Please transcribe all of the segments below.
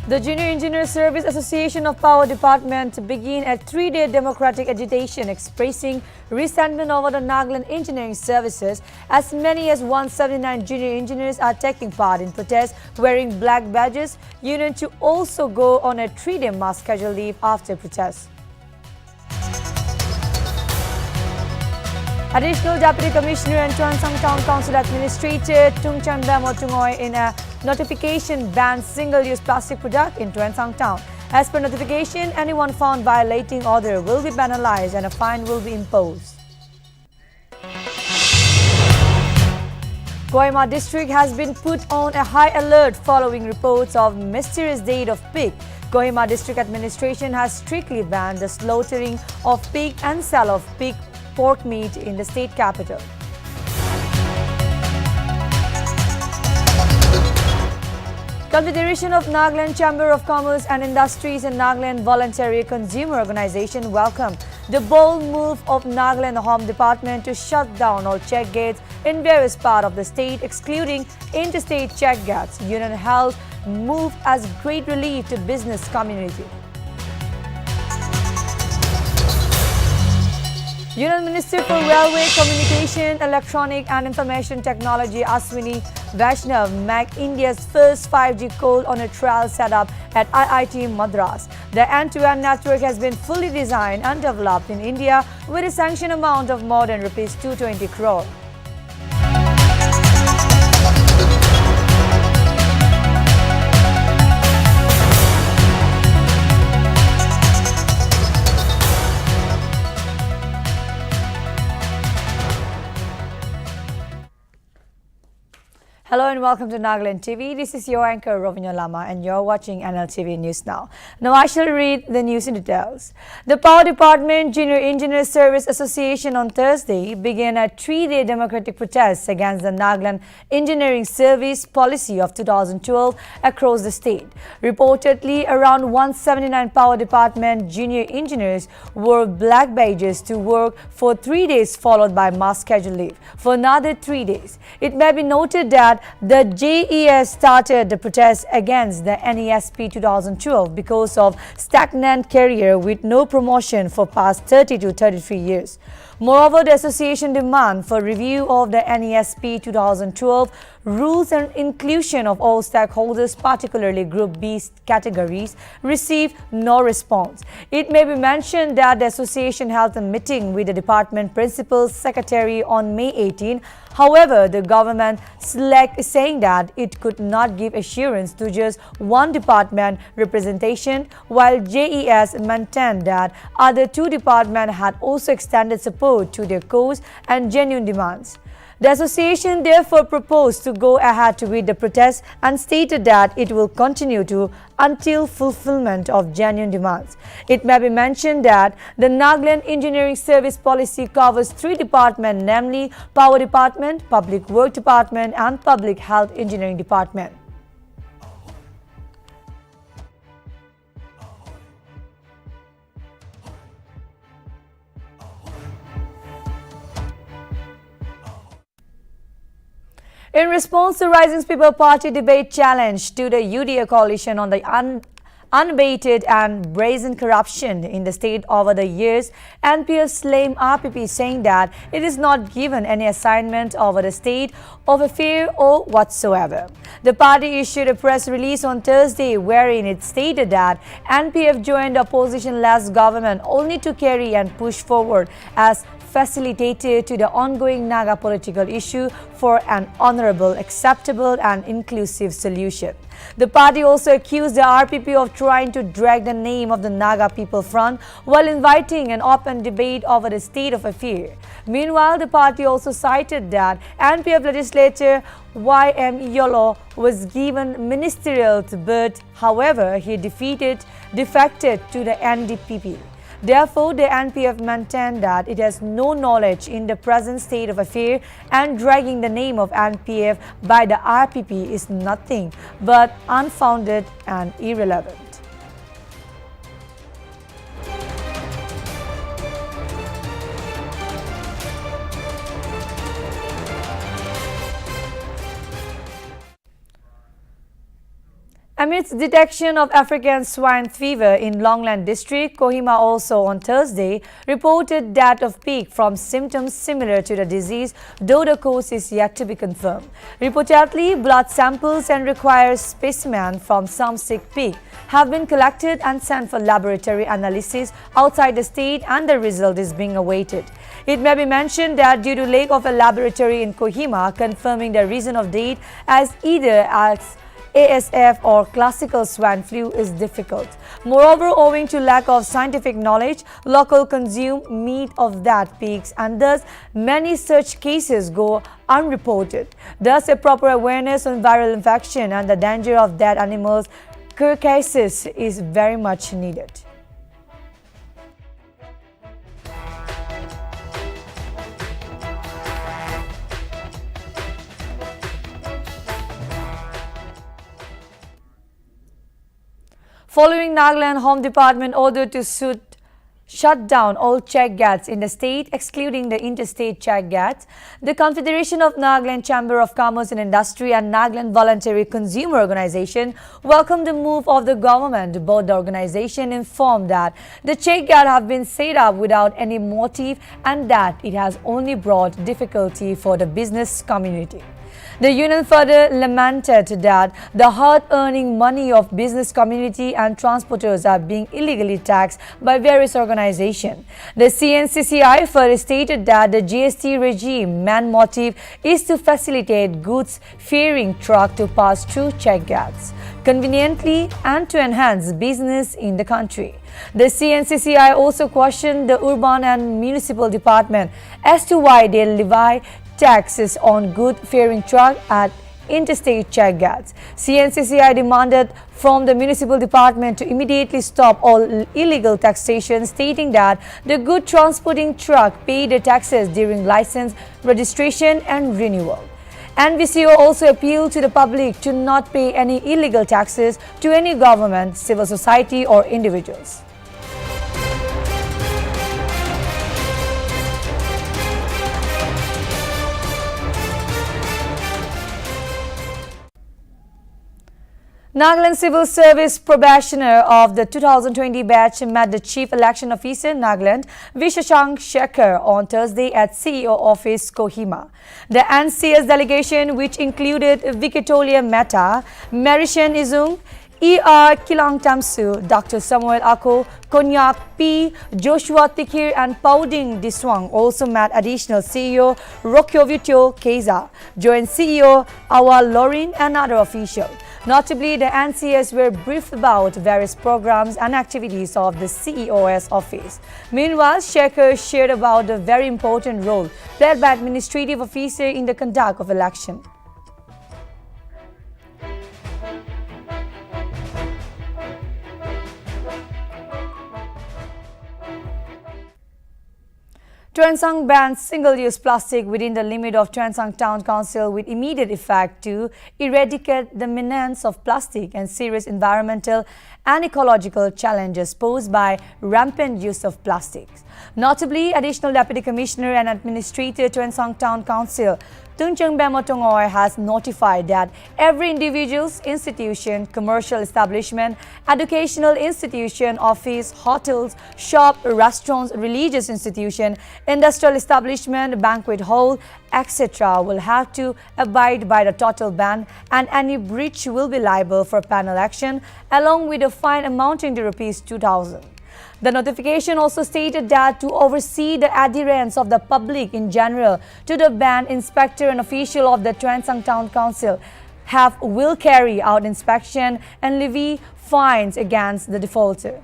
The Junior Engineer Service Association of Power Department began a 3-day democratic agitation expressing resentment over the Nagaland engineering services. As many as 179 junior engineers are taking part in protests wearing black badges. Union to also go on a 3-day mass casual leave after protests. Additional Deputy Commissioner and Tuansang Town Council Administrator Tungchan Bamo Tungoy in a notification bans single-use plastic product in Tuansang Town. As per notification, anyone found violating order will be penalized and a fine will be imposed. Kohima district has been put on a high alert following reports of mysterious death of pig. Kohima district administration has strictly banned the slaughtering of pig and sale of pig pork meat in the state capital. Confederation of Nagaland Chamber of Commerce and Industries and Nagaland Voluntary Consumer Organization welcomed the bold move of Nagaland Home Department to shut down all check gates in various parts of the state, excluding interstate check gates. Union held move as great relief to business community. Union Minister for Railway, Communication, Electronic and Information Technology Aswini Vaishnav made India's first 5G call on a trial setup at IIT Madras. The end-to-end network has been fully designed and developed in India with a sanctioned amount of more than Rs 220 crore. Hello and welcome to Nagaland TV. This is your anchor Rovina Lama and you're watching Nltv News Now. Now I shall read the news in details. The Power Department Junior Engineer Service Association on Thursday began a 3-day democratic protest against the Nagaland Engineering Service policy of 2012 across the state. Reportedly, around 179 Power Department junior engineers wore black badges to work for 3 days followed by mass casual leave for another 3 days. It may be noted that the JES started the protest against the NESP 2012 because of stagnant career with no promotion for past 30 to 33 years. Moreover, the association demand for review of the NESP 2012 rules and inclusion of all stakeholders, particularly Group B categories, received no response. It may be mentioned that the association held a meeting with the department principal secretary on May 18. However, the government saying that it could not give assurance to just one department representation, while JES maintained that other 2 departments had also extended support to their cause and genuine demands. The association therefore proposed to go ahead with the protest and stated that it will continue to until fulfillment of genuine demands. It may be mentioned that the Nagaland Engineering Service policy covers 3 departments, namely Power Department, Public Work Department and Public Health Engineering Department. In response to Rising People Party debate challenge to the UDA coalition on the unabated and brazen corruption in the state over the years, NPF blamed RPP saying that it is not given any assignment over the state of affair or whatsoever. The party issued a press release on Thursday wherein it stated that NPF joined the opposition-led government only to carry and push forward as facilitator to the ongoing Naga political issue for an honorable, acceptable and inclusive solution. The party also accused the RPP of trying to drag the name of the Naga People Front while inviting an open debate over the state of affairs. Meanwhile, the party also cited that NPF legislator Y.M. Yolo was given ministerial but however he defected to the NDPP. Therefore, the NPF maintained that it has no knowledge in the present state of affairs and dragging the name of NPF by the RPP is nothing but unfounded and irrelevant. Amidst detection of African swine fever in Longland district, Kohima also on Thursday reported that of pig from symptoms similar to the disease, though the cause is yet to be confirmed. Reportedly, blood samples and required specimen from some sick pig have been collected and sent for laboratory analysis outside the state, and the result is being awaited. It may be mentioned that due to lack of a laboratory in Kohima confirming the reason of death as either as ASF or classical swine flu is difficult. Moreover, owing to lack of scientific knowledge, local consume meat of that pigs, and thus many such cases go unreported. Thus, a proper awareness on viral infection and the danger of dead animals' carcasses is very much needed. Following Nagaland Home Department order to shut down all check gates in the state, excluding the interstate check gates, the Confederation of Nagaland Chamber of Commerce and Industry and Nagaland Voluntary Consumer Organization welcomed the move of the government. Both the organization informed that the check gate have been set up without any motive and that it has only brought difficulty for the business community. The union further lamented that the hard-earning money of business community and transporters are being illegally taxed by various organizations. The CNCCI further stated that the GST regime main motive is to facilitate goods ferrying truck to pass through check gates conveniently and to enhance business in the country. The CNCCI also questioned the urban and municipal department as to why they levy taxes on good ferrying truck at interstate check gates. CNCCI demanded from the municipal department to immediately stop all illegal taxation, stating that the good transporting truck pay the taxes during license registration and renewal. NVCO also appealed to the public to not pay any illegal taxes to any government, civil society or individuals. Nagaland Civil Service probationer of the 2020 batch met the Chief Election Officer Nagaland, Vishashank Shekhar, on Thursday at CEO office Kohima. The NCS delegation, which included Vikitolia Mehta, Marishan Izung, E.R. Kilang Tamsu, Dr. Samuel Ako, Konyak P, Joshua Tikir and Pauding Diswang also met additional CEO Rokyovityo Keza, joint CEO Awa Lorin and other officials. Notably, the NCS were briefed about various programs and activities of the CEO's office. Meanwhile, Shekhar shared about the very important role played by administrative officer in the conduct of election. Tuensang bans single-use plastic within the limit of Tuensang Town Council with immediate effect to eradicate the menace of plastic and serious environmental and ecological challenges posed by rampant use of plastics. Notably, Additional Deputy Commissioner and Administrator Tuensang Town Council Tunchang Bemotongoy has notified that every individual's institution, commercial establishment, educational institution, office, hotels, shop, restaurants, religious institution, industrial establishment, banquet hall, etc. will have to abide by the total ban, and any breach will be liable for penal action along with a fine amounting to Rs 2,000. The notification also stated that to oversee the adherence of the public in general to the ban, inspector and official of the Tuensang Town Council will carry out inspection and levy fines against the defaulter.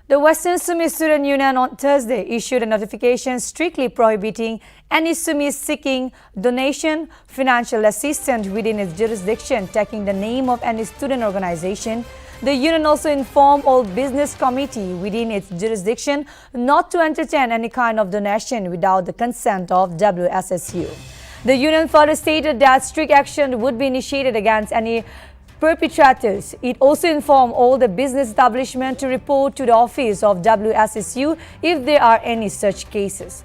The Western Sumi Student Union on Thursday issued a notification strictly prohibiting any Sumi seeking donation, financial assistance within its jurisdiction, taking the name of any student organization. The union also informed all business committee within its jurisdiction not to entertain any kind of donation without the consent of WSSU. The union further stated that strict action would be initiated against any perpetrators. It also informed all the business establishments to report to the office of WSSU if there are any such cases.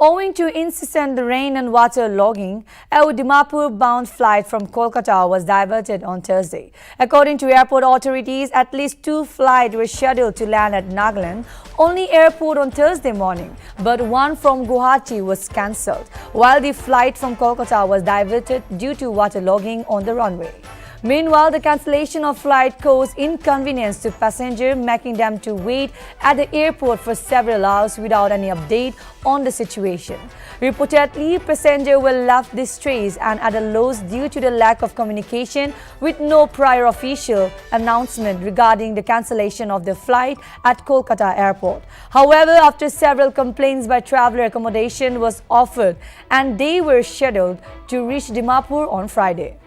Owing to incessant rain and water logging, a Dimapur-bound flight from Kolkata was diverted on Thursday. According to airport authorities, at least 2 flights were scheduled to land at Nagaland, only airport on Thursday morning, but one from Guwahati was cancelled, while the flight from Kolkata was diverted due to water logging on the runway. Meanwhile, the cancellation of flight caused inconvenience to passengers, making them to wait at the airport for several hours without any update on the situation. Reportedly, passengers were left distressed and at a loss due to the lack of communication with no prior official announcement regarding the cancellation of the flight at Kolkata Airport. However, after several complaints by traveller, accommodation was offered and they were scheduled to reach Dimapur on Friday.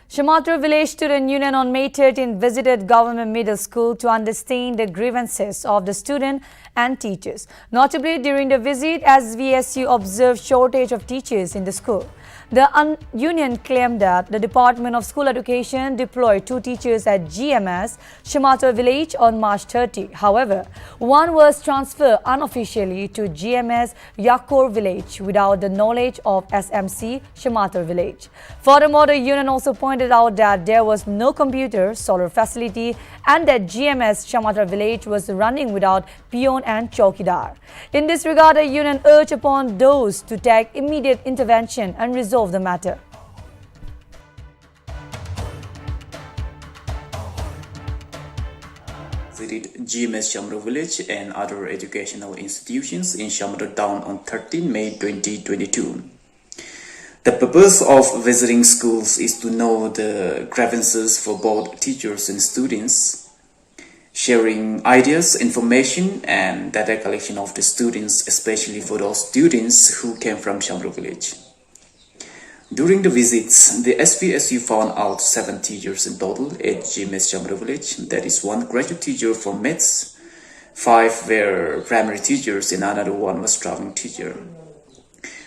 Shamator village student union on May 13 visited government middle school to understand the grievances of the student and teachers. Notably, during the visit, SVSU observed shortage of teachers in the school. The union claimed that the Department of School Education deployed 2 teachers at GMS Shamator village on March 30. However, one was transferred unofficially to GMS Yakor village without the knowledge of SMC Shamator village. Furthermore, the union also pointed out that there was no computer, solar facility and that GMS Shamator village was running without peon and chowkidar. In this regard, the union urged upon those to take immediate intervention and resolve the matter. Visited GMS Shamro village and other educational institutions in Shamro town on 13 May 2022. The purpose of visiting schools is to know the grievances for both teachers and students, sharing ideas, information and data collection of the students, especially for those students who came from Shamro village. During the visits, the SVSU found out 7 teachers in total at GMS Shamro village. That is 1 graduate teacher for maths, 5 were primary teachers and another 1 was traveling teacher.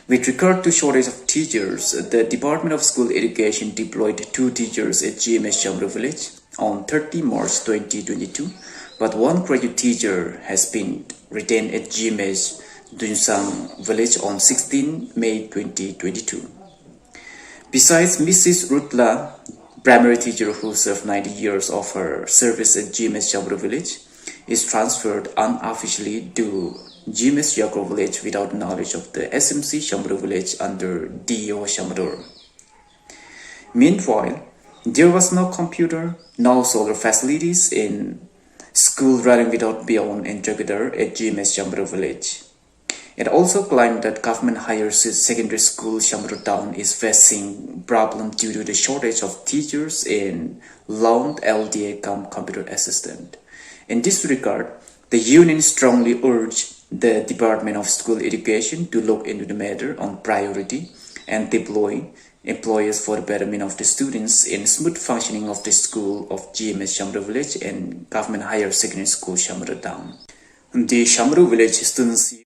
With regard to shortage of teachers, the Department of School Education deployed 2 teachers at GMS Shamro village on 30 March 2022, but 1 graduate teacher has been retained at GMS Dunsang village on 16 May 2022. Besides Mrs. Rutla, primary teacher who served 90 years of her service at GMS Shamro village, is transferred unofficially to GMS Yakor village without knowledge of the SMC Shamro village under DO Shamro. Meanwhile, there was no computer, no solar facilities in school running without peon and chowkidar at GMS Shamro village. It also claimed that government higher secondary school Shamro town is facing problem due to the shortage of teachers in loaned LDA computer assistant. In this regard, the union strongly urged the Department of School Education to look into the matter on priority and deploy employers for the betterment of the students in smooth functioning of the school of GMS Shamro village and government higher secondary school Shamro town. The Shamro village students.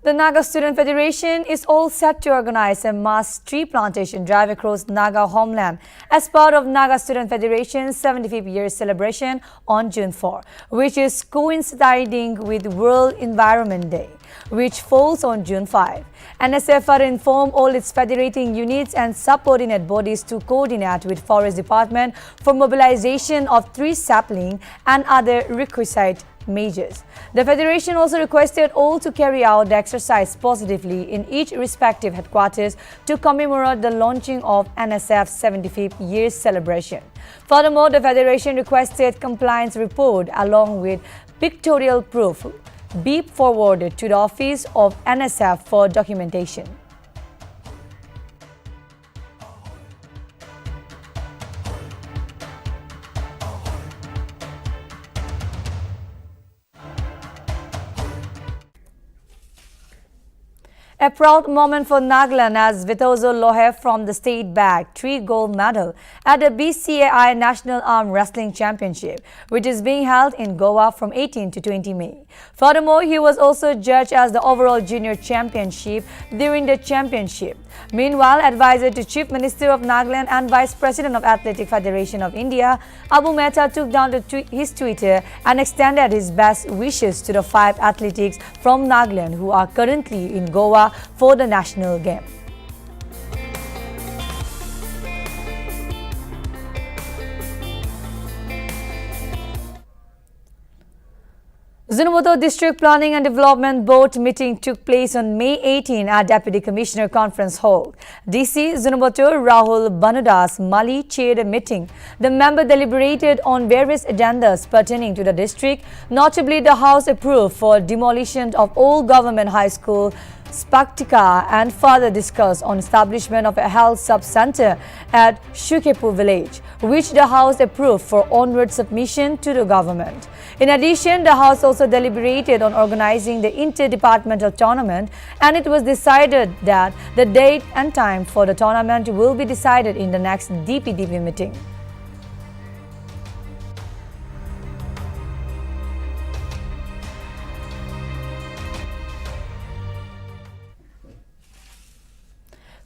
The Naga Student Federation is all set to organize a mass tree plantation drive across Naga homeland as part of Naga Student Federation's 75th year celebration on June 4, which is coinciding with World Environment Day, which falls on June 5. NSF informed all its federating units and subordinate bodies to coordinate with Forest Department for mobilization of tree sapling and other requisite measures. The Federation also requested all to carry out the exercise positively in each respective headquarters to commemorate the launching of NSF's 75th year celebration. Furthermore, the Federation requested compliance report along with pictorial proof be forwarded to the office of NSF for documentation. A proud moment for Nagaland as Vitozo Lohe from the state bagged 3 gold medal at the BCAI National Arm Wrestling Championship, which is being held in Goa from 18 to 20 May. Furthermore, he was also judged as the overall junior championship during the championship. Meanwhile, advisor to Chief Minister of Nagaland and Vice President of Athletic Federation of India, Abu Mehta took down his Twitter and extended his best wishes to the 5 athletes from Nagaland who are currently in Goa for the national game. Zunheboto District Planning and Development Board meeting took place on May 18 at Deputy Commissioner Conference Hall. DC Zunheboto Rahul Banudas Mali chaired a meeting. The member deliberated on various agendas pertaining to the district. Notably, the House approved for demolition of old government high school Spaktika and further discussed on establishment of a health sub-center at Shukepu village, which the House approved for onward submission to the government. In addition, the House also deliberated on organizing the interdepartmental tournament, and it was decided that the date and time for the tournament will be decided in the next DPDP meeting.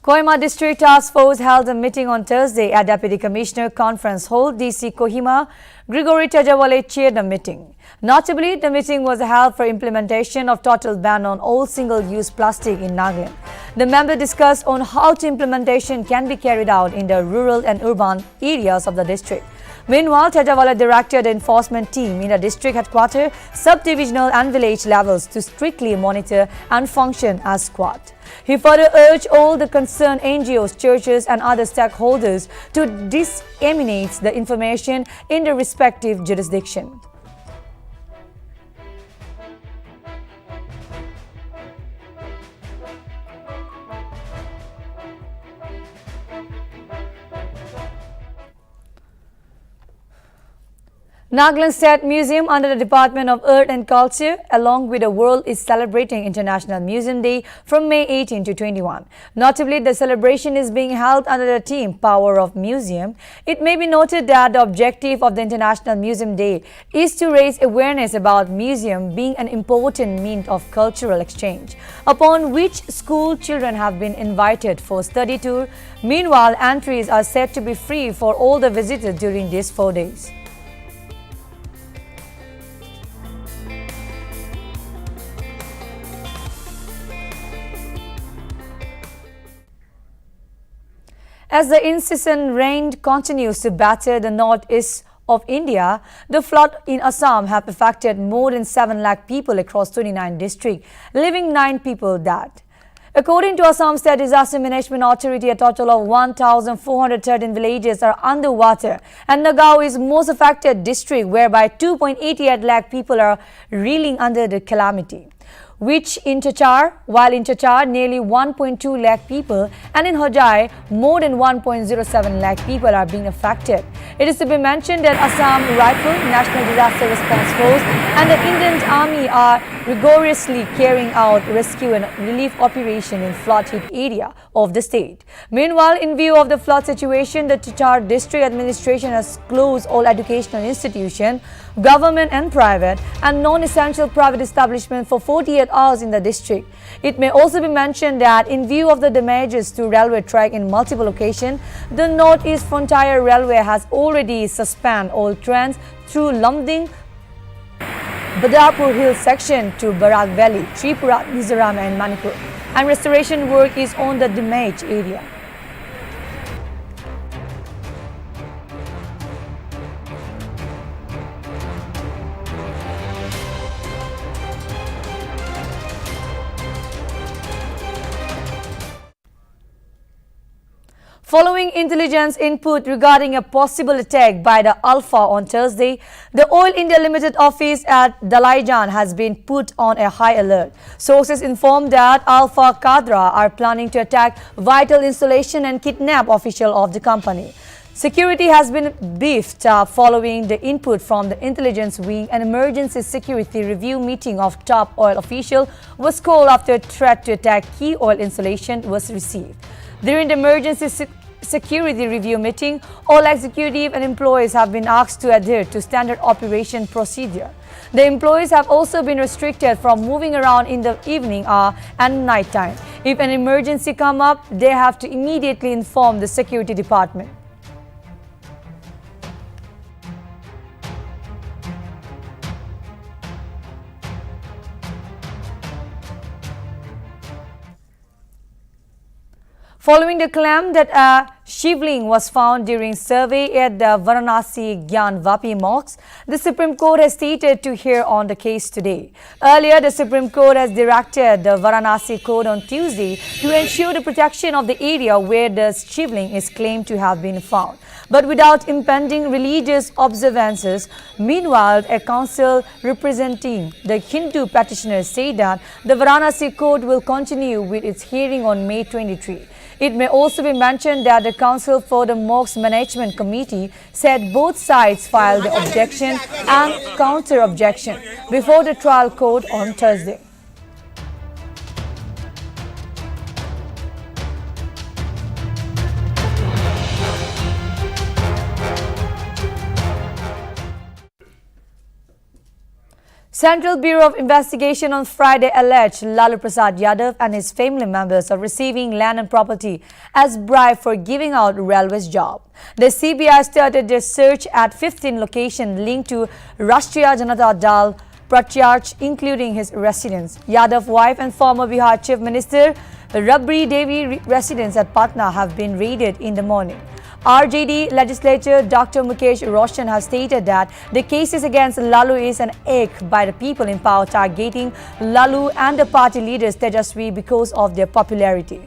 Kohima District Task Force held a meeting on Thursday at Deputy Commissioner Conference Hall, DC Kohima. Grigory Tajawale chaired the meeting. Notably, the meeting was held for implementation of total ban on all single-use plastic in Nagaland. The member discussed on how the implementation can be carried out in the rural and urban areas of the district. Meanwhile, Tajawala directed the enforcement team in the district headquarters, sub-divisional and village levels to strictly monitor and function as squad. He further urged all the concerned NGOs, churches and other stakeholders to disseminate the information in the respective jurisdiction. Nagaland State Museum under the Department of Art and Culture along with the world is celebrating International Museum Day from May 18 to 21. Notably, the celebration is being held under the theme Power of Museum. It may be noted that the objective of the International Museum Day is to raise awareness about museum being an important means of cultural exchange, upon which school children have been invited for study tour. Meanwhile, entries are said to be free for all the visitors during these 4 days. As the incessant rain continues to batter the northeast of India, the flood in Assam have affected more than 7 lakh people across 29 districts, leaving 9 people dead. According to Assam State Disaster Management Authority, a total of 1,413 villages are underwater, and Nagaon is most affected district, whereby 2.88 lakh people are reeling under the calamity. While in Chachar, nearly 1.2 lakh people, and in Hojai, more than 1.07 lakh people are being affected. It is to be mentioned that Assam Rifle, National Disaster Response Force, and the Indian Army are rigorously carrying out rescue and relief operation in flood-hit area of the state. Meanwhile, in view of the flood situation, the Chachar District Administration has closed all educational institutions, government and private, and non-essential private establishments for 48 hours in the district. It may also be mentioned that in view of the damages to railway track in multiple locations, the Northeast Frontier Railway has already suspended all trains through Lumding, Badapur Hill section to Barak Valley, Tripura, Mizoram and Manipur, and restoration work is on the damaged area. Following intelligence input regarding a possible attack by the Alpha on Thursday, the Oil India Limited office at Dalaijan has been put on a high alert. Sources inform that Alpha Kadra are planning to attack vital installation and kidnap officials of the company. Security has been beefed up following the input from the intelligence wing. An emergency security review meeting of top oil official was called after a threat to attack key oil installation was received. During the emergency security review meeting, all executive and employees have been asked to adhere to standard operation procedure. The employees have also been restricted from moving around in the evening hour and night time. If an emergency comes up, they have to immediately inform the security department. Following the claim that a shivling was found during survey at the Varanasi Gyan Vapi mosque, the Supreme Court has stated to hear on the case today. Earlier, the Supreme Court has directed the Varanasi court on Tuesday to ensure the protection of the area where the shivling is claimed to have been found, but without impending religious observances. Meanwhile, a council representing the Hindu petitioners said that the Varanasi court will continue with its hearing on May 23. It may also be mentioned that the Council for the Mosque Management Committee said both sides filed the objection and counter-objection before the trial court on Thursday. Central Bureau of Investigation on Friday alleged Lalu Prasad Yadav and his family members of receiving land and property as bribe for giving out railways job. The CBI started their search at 15 locations linked to Rashtriya Janata Dal Pratyarth, including his residence. Yadav wife and former Bihar Chief Minister Rabri Devi residence at Patna have been raided in the morning. RJD legislator Dr. Mukesh Roshan has stated that the cases against Lalu is an act by the people in power targeting Lalu and the party leaders Tejaswi because of their popularity.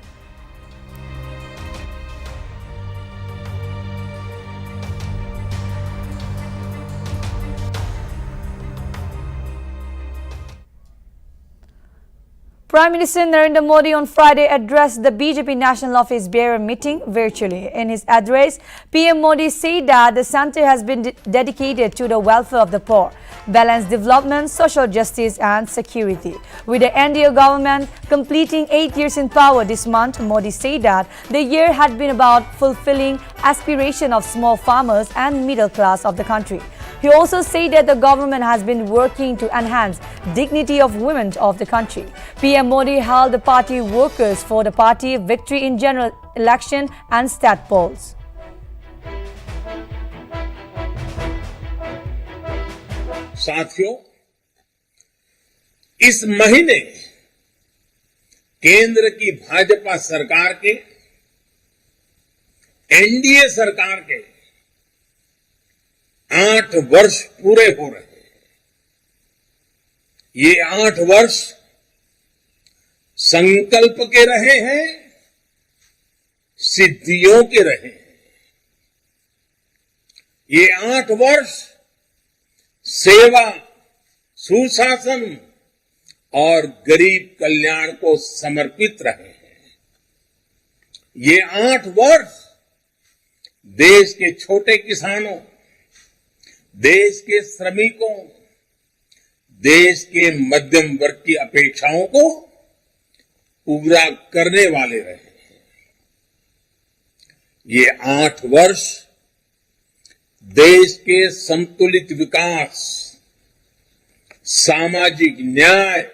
Prime Minister Narendra Modi on Friday addressed the BJP National Office Bearer meeting virtually. In his address, PM Modi said that the centre has been dedicated to the welfare of the poor, balanced development, social justice and security. With the NDA government completing 8 years in power this month, Modi said that the year had been about fulfilling aspiration of small farmers and middle class of the country. He also said that the government has been working to enhance dignity of women of the country. PM Modi held the party workers for the party victory in general election and stat polls. साथियों, इस महीने केंद्र की भाजपा सरकार के NDA सरकार के 8 वर्ष पूरे हो रहे हैं। ये 8 वर्ष संकल्प के रहे हैं, सिद्धियों के रहे हैं। ये 8 वर्ष सेवा, सुशासन और गरीब कल्याण को समर्पित रहे हैं। ये 8 वर्ष देश के छोटे किसानों, देश के श्रमिकों, देश के मध्यम वर्ग की अपेक्षाओं को पूरा करने वाले रहे हैं। ये 8 वर्ष देश के संतुलित विकास, सामाजिक न्याय,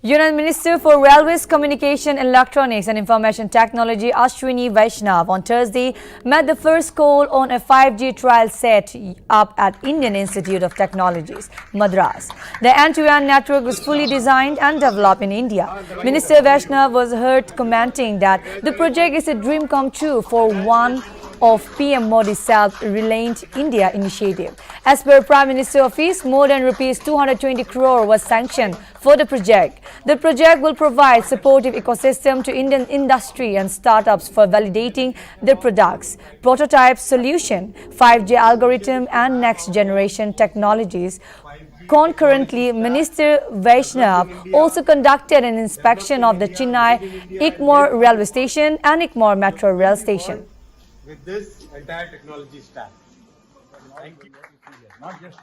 Union Minister for Railways, Communication, Electronics and Information Technology Ashwini Vaishnav on Thursday made the first call on a 5G trial set up at Indian Institute of Technologies, Madras. The end-to-end network was fully designed and developed in India. Minister Vaishnav was heard commenting that the project is a dream come true for one of PM Modi's self-reliant India initiative. As per Prime Minister Office, more than rupees 220 crore was sanctioned for the project. The project will provide supportive ecosystem to Indian industry and startups for validating their products, prototype solution, 5G algorithm and next generation technologies Concurrently, Minister Vaishnav also conducted an inspection of the Chennai Egmore railway station and Egmore metro rail station. With this entire technology stack. Thank you. Not just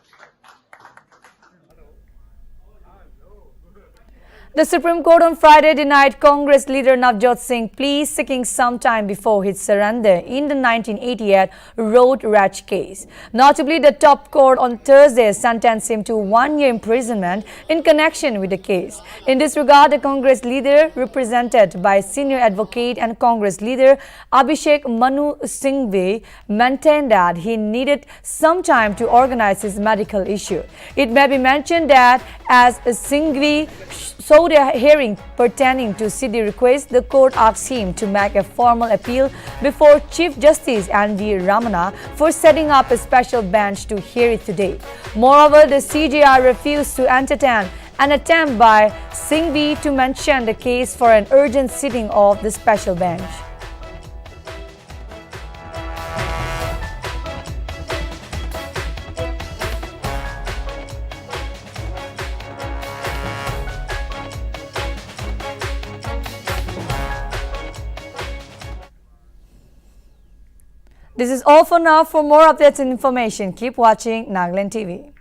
The Supreme Court on Friday denied Congress leader Navjot Singh plea seeking some time before his surrender in the 1988 road rage case. Notably, the top court on Thursday sentenced him to 1 year imprisonment in connection with the case. In this regard, the Congress leader, represented by senior advocate and Congress leader Abhishek Manu Singhvi, maintained that he needed some time to organize his medical issue. It may be mentioned that as Singhvi sought a hearing pertaining to CD request, the court asked him to make a formal appeal before Chief Justice N.V. Ramana for setting up a special bench to hear it today. Moreover, the CJR refused to entertain an attempt by Singhvi to mention the case for an urgent sitting of the special bench. This is all for now. For more updates and information, keep watching Nltv.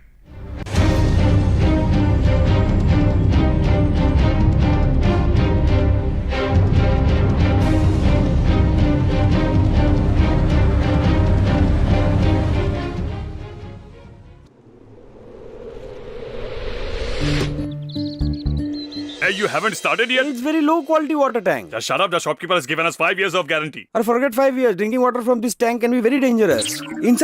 Hey, you haven't started yet? It's very low quality water tank. Just shut up. The shopkeeper has given us 5 years of guarantee. Or forget 5 years. Drinking water from this tank can be very dangerous. Inside